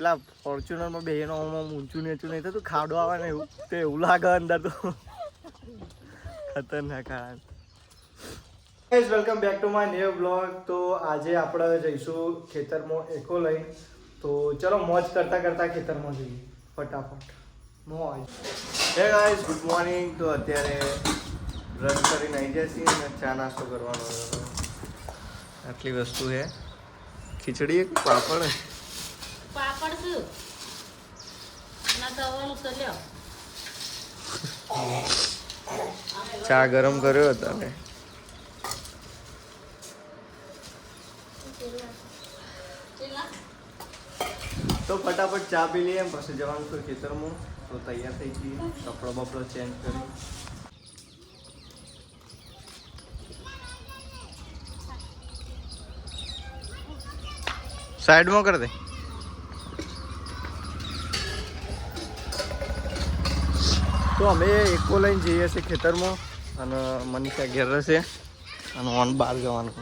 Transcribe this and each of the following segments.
પેલા ફોર્ચ્યુનરમાં બેનો ઊંચું નીચું નહીં થતું, ખાડો આવે ને એવું તે એવું લાગે અંદર તો ખતરનાક. Welcome back to my new blog. તો આજે આપણે જઈશું ખેતરમાં એકો લઈને. તો ચલો મોજ કરતા કરતા ખેતરમાં જઈએ ફટાફટ. મોજ. હે ગાઈસ, ગુડ મોર્નિંગ. તો અત્યારે બ્રશ કરીને આવી જશે ને ચા નાસ્તો કરવાનો. આટલી વસ્તુ છે. ખીચડી પાપડ શું ના તવાનું તો લ્યો. ચા ગરમ કર્યો હતો ને તો ફટાફટ ચા પી લઈએ, પછી જવાનું છે ખેતરમાં. તો તૈયાર થઈ જઈએ, કપડો બપડો ચેન્જ કરી. સાઈડમાં કરી દે. તો અમે એકો લઈને જઈએ છીએ ખેતરમાં અને મનીષા ઘેર રહેશે અને ઓન બહાર જવાનું.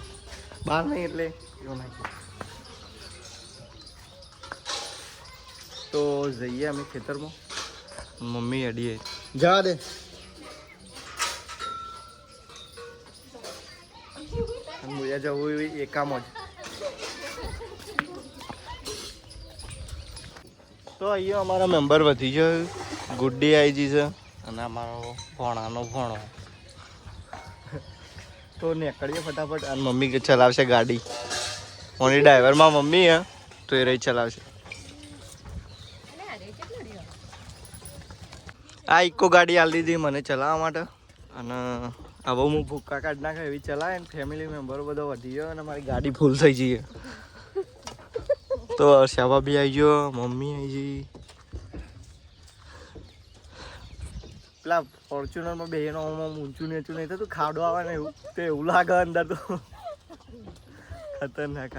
બહાર નહીં એટલે એવું નાખીએ. તો જઈએ અમે ખેતરમાં. મમ્મી અડીએ જવા દે. મુયા જવું એકામાં જ. તો અહીંયા અમારા મેમ્બર વધી ગયો. ગુડ્ડી આવી ગઈ છે અને અમારો ભોણાનો ભોણો. તો નીકળીએ ફટાફટ. અને મમ્મી કે ચલાવશે ગાડી. ઓની ડ્રાઈવરમાં મમ્મી હે તો એ રહી ચલાવશે. આ ઇકો ગાડી આલી દીધી મને ચલાવવા માટે. અને હવે હું ભૂક્કા કાઢ નાખે એવી ચલાવે ને. ફેમિલી મેમ્બરો બધો વધી ગયો અને મારી ગાડી ફૂલ થઈ જઈએ. તો શાબા બી આવી ગયો, મમ્મી આવી ગઈ. પેલા ફોર્ચ્યુનરમાં બેનો ઊંચું નીચું નહીં થતું, ખાડો આવે ને એવું તે એવું લાગે અંદર તો ખતરનાક.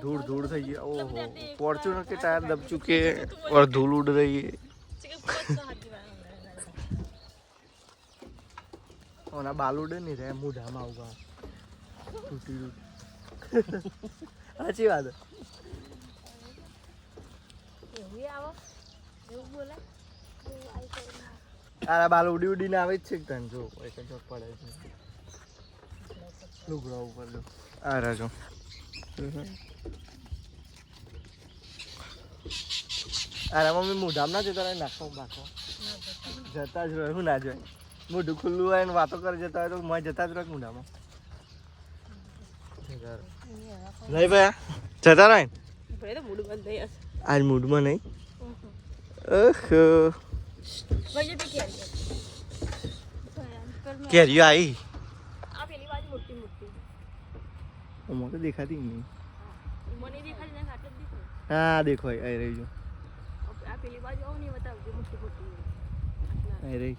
ધૂળ ધૂળ થઈ ગઈ. ઓહો, ફોર્ચ્યુનર કે ટાયર દબ ચુકે और धूल उड़ रही है. ઓના બાલ ઉડે નહીં રે મૂઢામાં આવું તૂટી સાચી વાત. આ બાલ ઉડી ઉડીને આવે જ છે તને. જો એક જ પડે છે લુગડા ઉપર. જો આ રાજો અરે મમ્મી મૂઢામ ના જતા રહે નાખો બાખો જતા જ રહે. શું ના જોઈએ? મોઢું ખુલ્લું હોય ને વાતો કરી જતા હોય તો મેં જતા જ રહે મૂઢામાં. નહીં ભાઈ જતા રહે આજ મૂડમાં નહીં. કેરીઓ આવી મને તો દેખાતી નહીં. હા દેખો આવી રહી જો. આવી રહી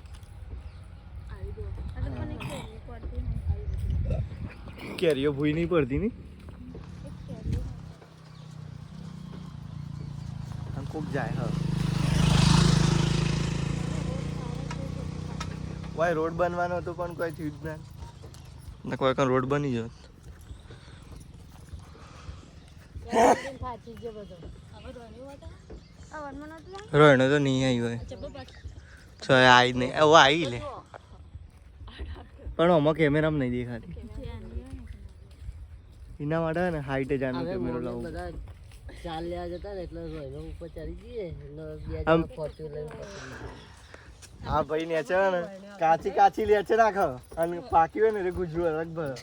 કેરીઓ ભૂઈ નહીં પડતી ની. કોક જાય હા ભાઈ. રોડ બનવાનો હતો પણ કોઈ થયું જ ના. કોઈ રોડ બની જાય રોહિણ તો નહીં આવી હોય. આવી નહીં હવે આવી લે પણ આમાં કેમેરામાં નહીં દેખાતી. એના માટે ને હાઈટે જાણો કેમેરો લાવવો. હા ભાઈ ને છે ને કાચી કાચી લે છે નાખ અને પાકી હોય ને એટલે ગુજરું અલગ ભર.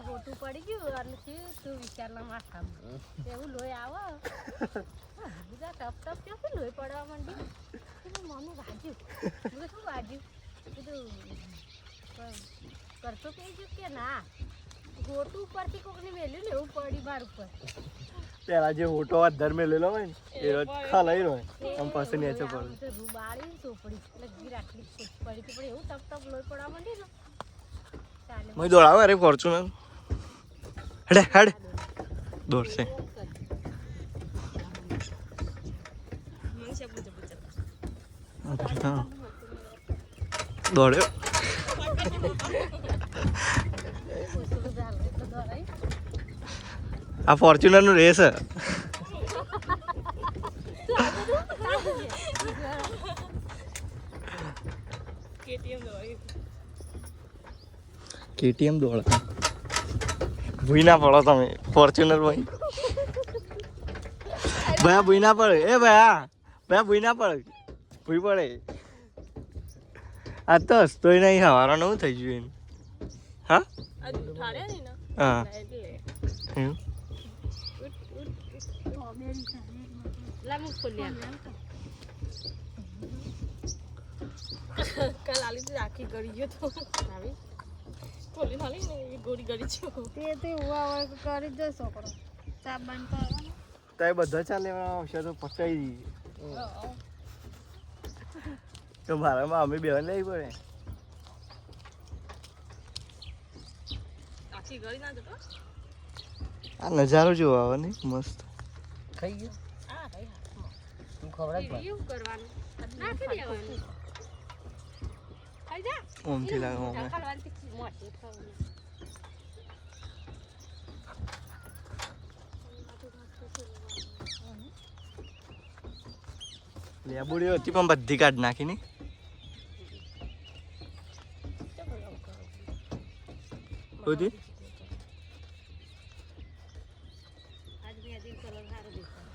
હોટું પડી ગયું તું વિચારના માથામાં એવું લોહી આવો બીજા ટપ ટપ ક્યાંથી લોહી પડવા માંડી. મમ્મી વાજ્યું શું વાજ્યું કીધું કરતો કહીશું કે ના હોટું ઉપરથી કોકની વેલ્યું ને એવું પડી માર ઉપર. પેલા જે હોટો અધર મેલેલો હોય ને એ રોજ ખલાઈ રહ્યો આમ પાસે નીચે પડે રૂબાળી ચોપડી લગી રાખડી પડી તો એવું ટપ ટપ લોહી પડવા માંડી ને. મેં દોડાવે અરે ફોર્ચ્યુનર હેડે હેડ દોડશે. દોડ્યો આ ફોર્ચ્યુનરનું રેસ છે. KTM દોડા ભૂઈ ના પડો તમે ફોર્ચ્યુનર ભાઈ. ભયા ભૂઈ ના પડે. એ ભયા ભૂઈ ના પડે. ભૂઈ પડે. આ તો હસતોય નહીં. હવારા નવું થઈ ગયું એને. હા હા એવું. કાલ આલી તો રાખી કરી ગયો તો આવી ખોલી નાલી ને એ ગોળી કરી છો તે હુઆ હોય કરી દે છોકરો ચાપ બંધ કરવાનો તો એ બધા ચાલે આવશે તો પટાઈ દઈએ. તો મારામાં અમે બેવા લઈ પડે. આખી ગળી ના જતો આ નજારો જોવા આવે ને મસ્ત. ખાઈ ગયો આ ભાઈ તું ખબર જ પડે. એવું કરવાનું નાખી દેવાનું ખાઈ જા ઓમથી લાગે ઓમ. ખાવાની મોટી ખાવાની લેબુડી હતી પણ બધી કાઢ નાખી ની. બધી આજ મેં દિન કલર સારો દેખાય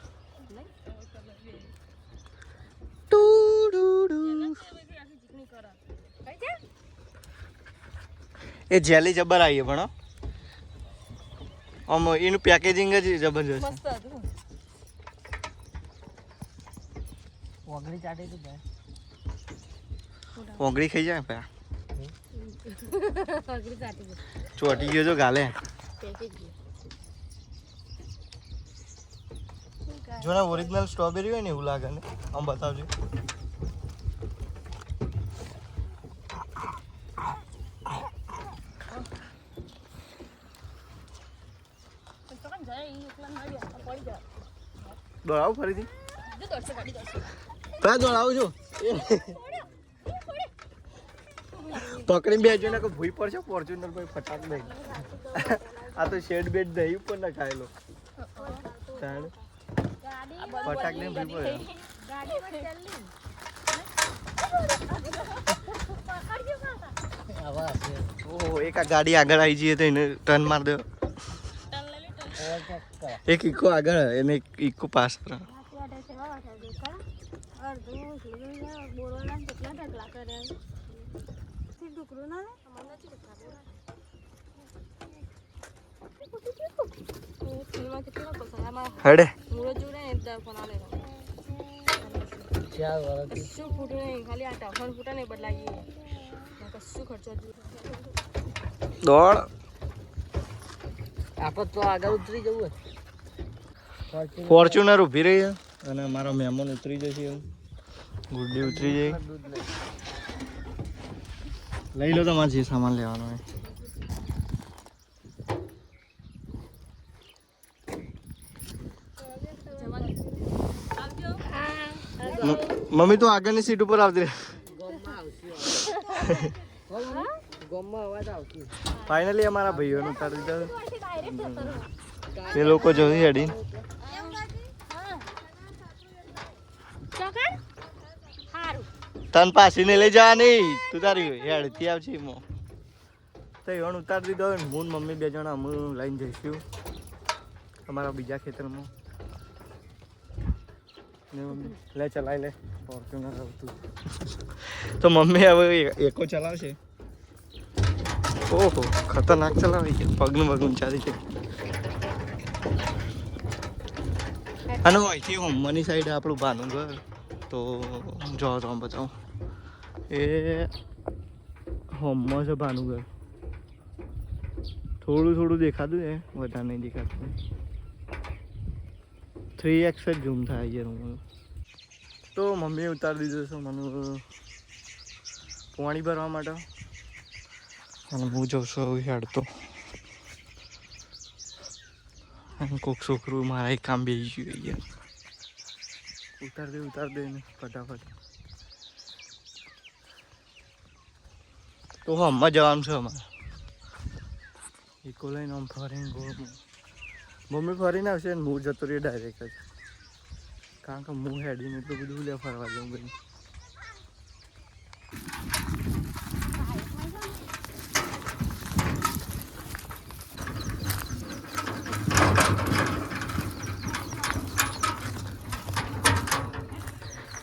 એ જેલી જબર આવી પણ આમ એનું પેકેજિંગ જ જબરજસ્ત. મસ્ત હતું ઓગળી ચાટી તો જાય. ઓગળી ખાઈ જાય પા. અગરી કાટી દે ચોટી ગયો તો ગાલે. પેકેજ જો ને ઓરિજિનલ સ્ટ્રોબેરી હોય ને એવું લાગે ને. આમ બતાવજો. દોડાવું ફરીથી. કયા દોડાવું છું પકડીને બેજો ને ભૂઈ પડશે ફોર્ચ્યુનર ભાઈ ફટાક નહીં. આ તો શેડ બેડ દહીં ઉપર ના ખાયેલો ફટાક ને ભૂઈ પડે. આવા હશે. ઓહો એક આ ગાડી આગળ આવી જઈએ તો એને ટર્ન માર દો. ઓવરટેક કર. એક ઇકો આગળ અને એક ઇકો પાછળ. હેડે 4 વર્ષથી કશું ફૂટું નહીં ખાલી આ ટાફણ ફૂટા નહીં બદલાઈએ કશું ખર્ચો દોડ. આપણે તો આગળ ઉતરી જવું હોય. ફોર્ચ્યુનર ઊભી રહી છે અને મારો મહેમાન ઉતરી જશે. એવું ગુડ્ડી ઉતરી જાય. દૂધ લે. લઈ લો તમારે જે સામાન લેવાનો હોય. મમ્મી તું આગળની સીટ ઉપર આવતી રહે. ગોમમાં અવાજ આવતી. ફાઇનલી અમારા ભાઈઓને ઉતારી દીધા. એ લોકો જોઈ હેડી તન પાસીને લઈ જવાની. તું તારી હેડથી આવશે મો તો એવણ ઉતારી દીધો. હું ને મમ્મી 2 જણા અમે લઈને જઈશું અમારા બીજા ખેતરમાં. લે ચલાવી લે ફોર્ચ્યુનર આવતું. તો મમ્મી હવે એકો ચલાવશે. ઓહો ખતરનાક ચલાવી છે. પગનું પગનું ચાલી છે. અને અહીંથી હોમની સાઈડ આપણું ભાનું ઘર. તો જો તમે બતાવું એ હોમમાં છે ભાનું ઘર. થોડું થોડું દેખાતું છે વધારે નહીં દેખાતું. 3x જ ઝૂમ થાય છે રૂમ. તો મમ્મીએ ઉતારી દીધું છે મને પાણી ભરવા માટે અને હું જઉં છું હેડતો. અને કોઈક છોકરું મારા એક કામ બેસી ગયું યાર. ઉતાર દે ને ફટાફટ. તો હમણાં જવાનું છે અમારે. ઇકો લઈને આમ ફરીને ગોળ મમ્મી ફરીને આવશે ને હું જતો રહીએ ડાયરેક્ટ જ, કારણ કે હું હેડીને એટલું બધું લે ફરવા જાઉં ભાઈ.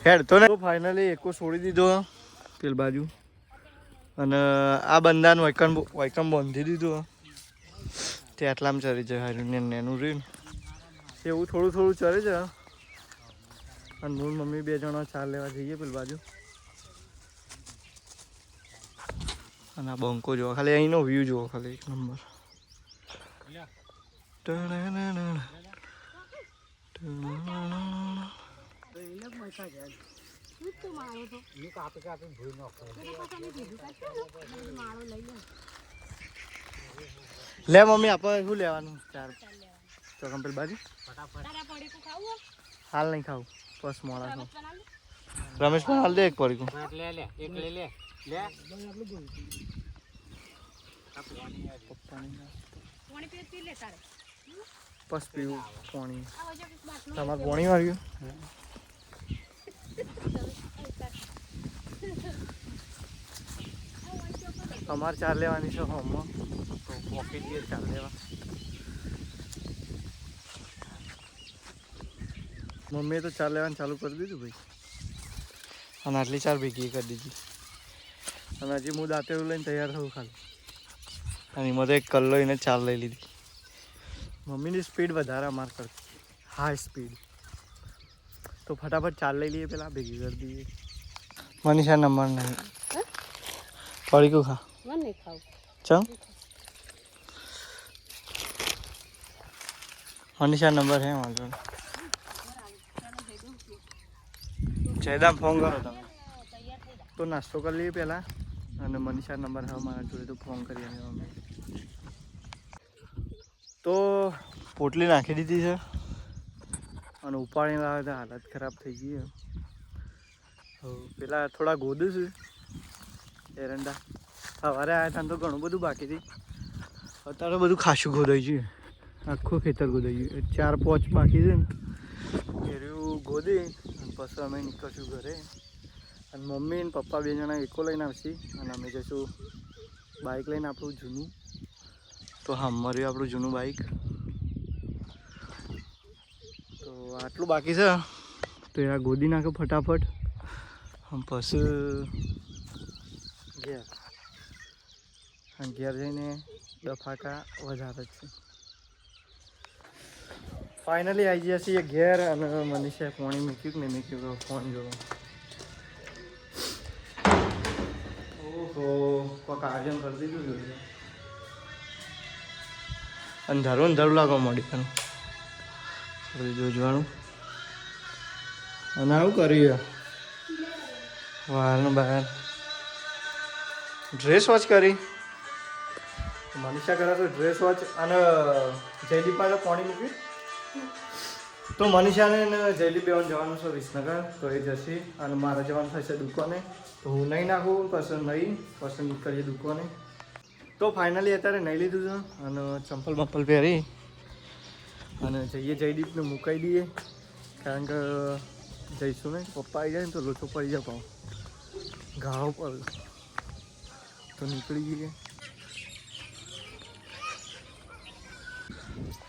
હેડ તો ને ફાઇનલી એકો છોડી દીધો પેલ બાજુ, અને આ બંદાનું વાયકમ બાંધી દીધું. તે આટલામાં ચરી જાય હાર્યું ને નેનું રહ્યું ને એવું થોડું થોડું ચરે છે. અને હું મમ્મી 2 જણા ચા લેવા જઈએ પેલ બાજુ. અને આ બંકો જુઓ ખાલી, અહીંનો વ્યૂ જુઓ ખાલી, એક નંબર. લે મમ્મી આપણે શું લેવાનું? 4 ચોકમ પેલ બાજુ હાલ નહીં ખાવું, બસ મોડા ખાવ. રમેશ પણ હાલ દે એક પડીકું. બસ પીવું પાણી. તમારે પાણી વાળ્યું? અમારે 4 લેવાની છે હોમમાં, તો પોકેટ જઈએ 4 લેવા. મમ્મીએ તો 4 લેવાનું ચાલુ કરી દીધું ભાઈ, અને આટલી 4 ભેગી કરી દીધી. અને હજી હું દાંતે એવું લઈને તૈયાર થયું ખાલી, અને એમાં તો એક કલ્લો એને 4 લઈ લીધી. મમ્મીની સ્પીડ વધારે અમારે કરતી, હાઈ સ્પીડ. તો ફટાફટ 4 લઈ લઈએ, પેલા ભેગી કરી દઈએ. મનીષા નંબર નહીં પડી ગયું ખા ચમ. મનીષા નંબર હે વાંધો નહીં. જયદામ ફોન કરો તમે તો નાસ્તો કરી લઈએ પહેલાં, અને મનીષા નંબર હવે મારા જોડે તો ફોન કરીએ અમે. તો પોટલી નાખી દીધી છે, અને ઉપાડીને લાવે તો હાલત ખરાબ થઈ ગઈ. પેલા થોડા ગોદું છે એરંડા, સવારે આવ્યા હતા તો ઘણું બધું બાકી હતી. અત્યારે બધું ખાસું ગોદાઈ ગયું, આખું ખેતર ગોદાઈ ગયું. 4-5 બાકી છે ને એરું ગોદી, અને પછી અમે નીકળશું ઘરે. અને મમ્મી ને પપ્પા 2 જણા એકો લઈને આવશે, અને અમે જઈશું બાઇક લઈને આપણું જૂનું. તો હા મળ્યું આપણું જૂનું બાઇક. તો આટલું બાકી છે, તો આ ગોદી નાખો ફટાફટ. પછી ઘેર, અને ઘેર જઈને ડફાકા વધારે જ છે. ફાઇનલી આવી ગયા છીએ ઘેર, અને મનીષાએ પાણી મૂક્યું કે નહીં મૂક્યું ફોન જોવો. ઓહો કોઈક આયોજન કરી દીધું જોઈએ. અંધારું અંધારું લાગવા માંડ્યું જોજવાનું. અને આવું કર્યું બહારનું બહાર ડ્રેસ વોચ કરી. મનીષા કરે તો ડ્રેસ વોચ, અને જયદીપ પાસે પાણી મૂક્યું. તો મનીષાને જયદીપ બેવાન જવાનું છે વિસનગર, તો એ જશે. અને મારે જવાનું થશે દુકાને, તો હું નહીં નાખું પછી નીકળીએ દુકાને. તો ફાઇનલી અત્યારે નહીં લીધું છે, અને ચંપલ બંપલ પહેરી અને જઈએ જયદીપને મુકાઈ દઈએ. કારણ કે જઈશું ને પપ્પા આવી જાય ને તો લોચો પડી જાય પાઉં ઘાવ પર, તો નીકળી જઈએ.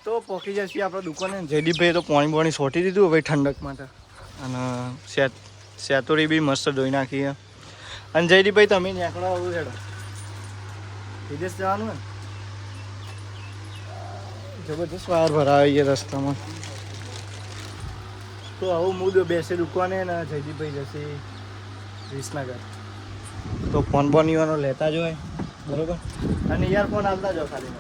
તો પહોંચી જશે આપણે દુકાને. જયદીપભાઈએ તો પાણી છોટી દીધું હવે ઠંડક માટે, અને સેતોરી બી મસ્ત ધોઈ નાખી. અને જયદીપભાઈ તમે નીકળો આવું હેડો, વિદેશ જવાનું ને જબરદસ્ત વાર ભરાવી રસ્તામાં. તો આવું મૂડ બેસે દુકાને, ને જયદીપભાઈ જશે વિસનગર. તો ફોન બોનીવાનો લેતા જ હોય બરાબર, અને ઇયરફોન આવતા જાઓ ખાલી.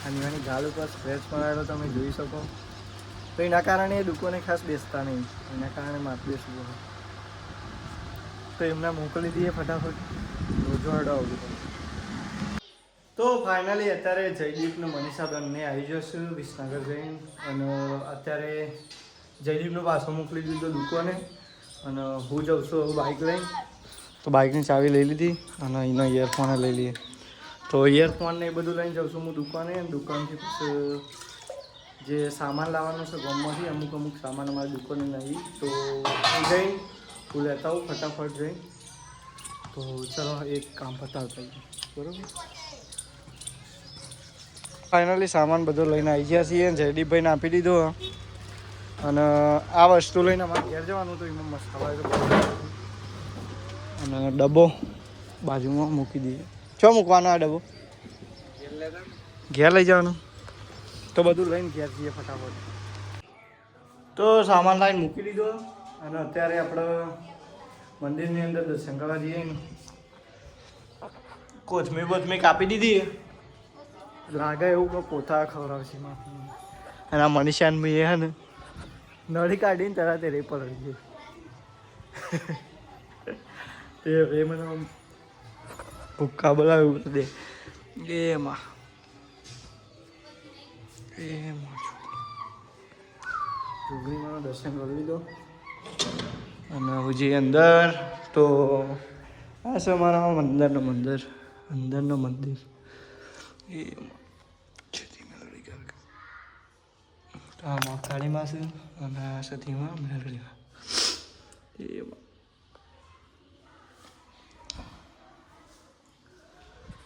અને એની ગાલ ઉપર સ્ક્રેચ પડાયેલો તમે જોઈ શકો. તો એના કારણે એ દુકાને ખાસ બેસતા નહીં, એના કારણે માથું બેસવું હોય. તો એમને મોકલી દઈએ ફટાફટ, રોજો હડાવું. તો ફાઇનલી અત્યારે જયદીપને મનીષા બંને આવી જશે વિસનગર જઈને. અને અત્યારે જયદીપનો પાછો મોકલી દીધો દુકાને, અને હું જાઉં છું બાઇક લઈને. તો બાઇકની ચાવી લઈ લીધી, અને એનો ઇયરફોન લઈ લઈએ. તો ઇયરફોન ને એ બધું લઈને જાઉં છું હું દુકાને. દુકાનથી પછી જે સામાન લાવવાનો છે ગામમાંથી અમુક સામાન અમારી દુકાને નહીં, તો હું જઈને હું લેતા આવું ફટાફટ જઈને. તો ચલો એક કામ પતાવતા બરાબર. ફાઇનલી સામાન બધો લઈને આવી ગયા છીએ. જયદીપભાઈને આપી દીધો અને આ વસ્તુ લઈને અમારે ઘેર જવાનું. તો એમાં મસાલા અને ડબ્બો બાજુમાં મૂકી દઈએ. ચો મૂકવાનો આ ડબ્બો? ઘેર લઈ જવાનું. તો બધું લઈને ઘેર જઈએ ફટાફટ. તો સામાન લાવીને મૂકી દીધો અને અત્યારે આપણે મંદિરની અંદર દર્શન કરવા જઈએ ને. કોથમીર કાપી દીધી. લાગે એવું કે પોતા ખવડાવશે માફી. અને આ મનીષાન ભાઈ હે ને નળી કાઢીને તરત રે પડી ગઈ. તે એ મને ભૂક્કા બોલાવ્યું દે એમાં જોગણીમાં દર્શન કરી લીધો અને હજી અંદર તો આ છે મારા અંદરનું મંદિર એમાં આમાં કાળીમાં છે અને આ સતીમાં મેળવીમાં એમાં.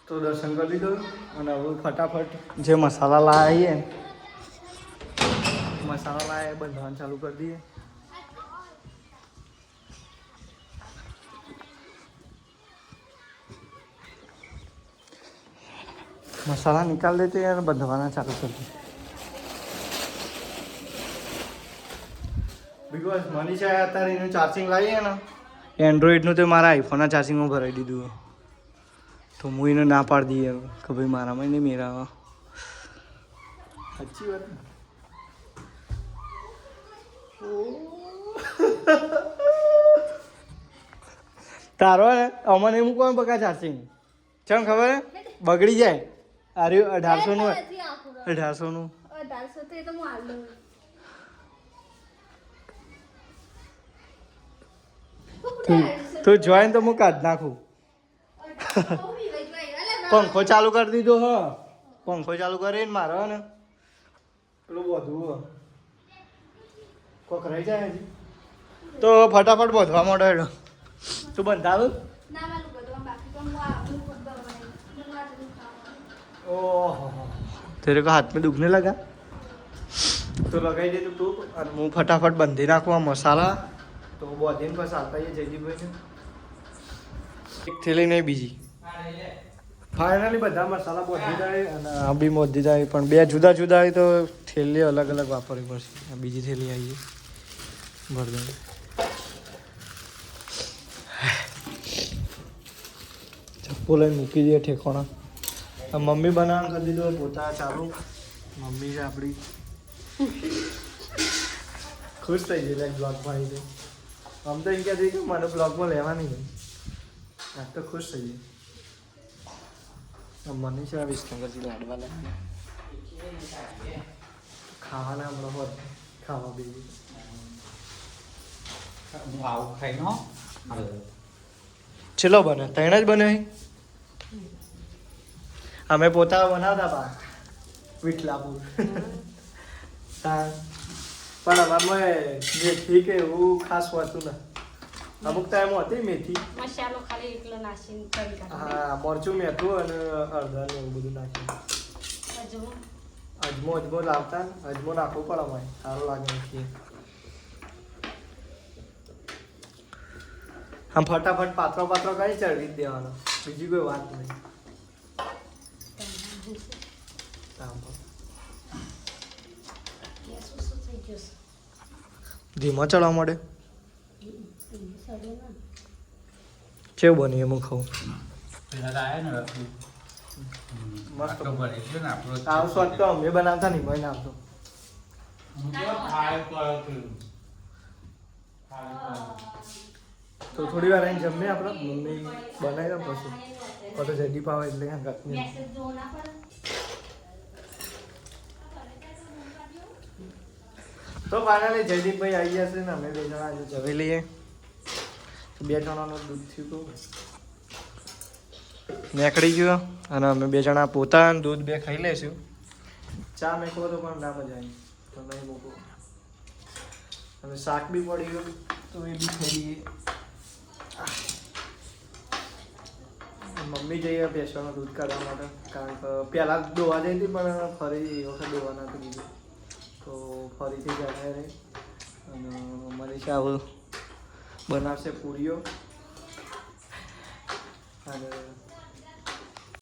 તો દર્શન કરી લીધો અને હવે ફટાફટ જે મસાલા લાવીએ બંધાવાનું ચાલુ કરી દઈએ. મસાલા નિકાલ દેते हैं બંધવાના ચાલુ કરી દઈએ. બિકોઝ મનીષા અત્યારે એનું ચાર્જિંગ લાવીએ ને એન્ડ્રોઈડનું તો મારા આઈફોનના ચાર્જિંગમાં ભરાઈ દીધું. તો હું એને ના પાડી દઈએ કે ભાઈ મારામાં નહીં મેળાવા. સાચી વાત ને? તારો ને અમને એમ કોણ બકા ચાર્જિંગ ચમ ખબર હે બગડી જાય. અરે 1800 નું તું જોઈને તો હું કાઢ નાખું. પંખો ચાલુ કરી દીધો. પંખો ચાલુ કરીને મારો ને પેલું બધું કોક રહી જાય હજી. તો ફટાફટ બધવા માંડો હેડો. તું બંધાવું? ઓહો તેરે કો હાથ में दुखने लगा તો લગાવી દે તું અને હું ફટાફટ બંધી નાખું આ મસાલા. તો બધીને બસ આવતા જયદીપભાઈને એક થેલી નહીં બીજી. ફાઇનલી બધા મસાલા બોધી જાય અને આ બી બોધી જાય પણ બે જુદા જુદા હોય તો થેલી અલગ અલગ વાપરવી પડશે. આ બીજી થેલી આવી ભર દે. ચપ્પુ લઈને મૂકી દઈએ ઠેકોણા. મમ્મી બનાવવાનું કરી દીધું પોતા ચાલુ. મમ્મી છે આપણી ખુશ થઈ ગઈ બ્લોગમાં આવી. આમ તો એમ કહેતી કે મને બ્લોગમાં લેવાની નહીં. આજ તો ખુશ થઈ ગઈ. મનીષા વિસનગરથી લાડવા લાવ્યા ખાવાના હમણાં હોત ખાવા બીજી ચલો બને ત્રણ જ બને. અમે પોતા બનાવતા પા વિઠલાપુર પણ અમારમાં મેથી કે એવું ખાસ હોતું ને. અમુક ટાઈમ હતી મેથી મસાલો ખાલી એકલો નાખીને કરી કાઢો. હા મરચું મેઠું અને હળદર ને એવું બધું નાખીને અજમો લાવતા. અજમો નાખવું પડે અમારે સારું લાગે નથી. આમ ફટાફટ પાત્રો કરી ચડવી જ દેવાનો. બીજી કોઈ વાત નહીં. ધીમો ચડવા મળે કેવું બની એમ ખાવું મસ્ત. આવું સ્વાદ તો અમે બનાવતા નહીં ભાઈ નાખતો. તો થોડી વાર અહીં જમીએ આપણે. મમ્મી બનાવી દો પછી જલ્દી પાવે એટલે તો ફાઇનલી જયદીપભાઈ આવી જશે ને અમે બે જણા આજે જમી લઈએ. બે જણાનું દૂધ થયું નીકળી ગયો અને અમે 2 જણા પોતાનું દૂધ 2 ખાઈ લઈશું. ચા મેકવો તો પણ ના મજા આવી તો નહીં મૂકો. અને શાક બી પડી ગયું તો એ બી ખાઈ લઈએ. મમ્મી જઈએ ભેંસોનું દૂધ કાઢવા માટે કારણ કે પહેલાં દોવા જઈ હતી પણ ફરી એ વખત દોવા નહોતું દીધું તો ફરીથી જાય રહે. અને મનીષા આવું બનાવશે પૂરીઓ અને